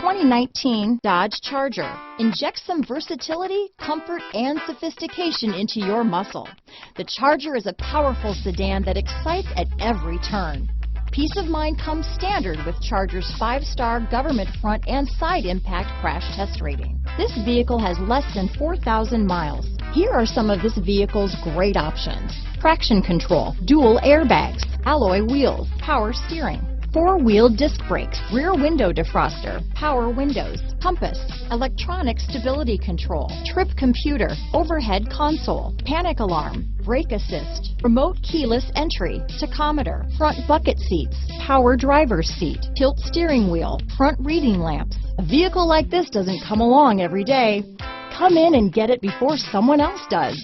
2019 Dodge Charger. Inject some versatility, comfort, and sophistication into your muscle. The Charger is a powerful sedan that excites at every turn. Peace of mind comes standard with Charger's 5-star government front and side impact crash test rating. This vehicle has less than 4,000 miles. Here are some of this vehicle's great options: traction control, dual airbags, alloy wheels, power steering, 4-wheel disc brakes, rear window defroster, power windows, compass, electronic stability control, trip computer, overhead console, panic alarm, brake assist, remote keyless entry, tachometer, front bucket seats, power driver's seat, tilt steering wheel, front reading lamps. A vehicle like this doesn't come along every day. Come in and get it before someone else does.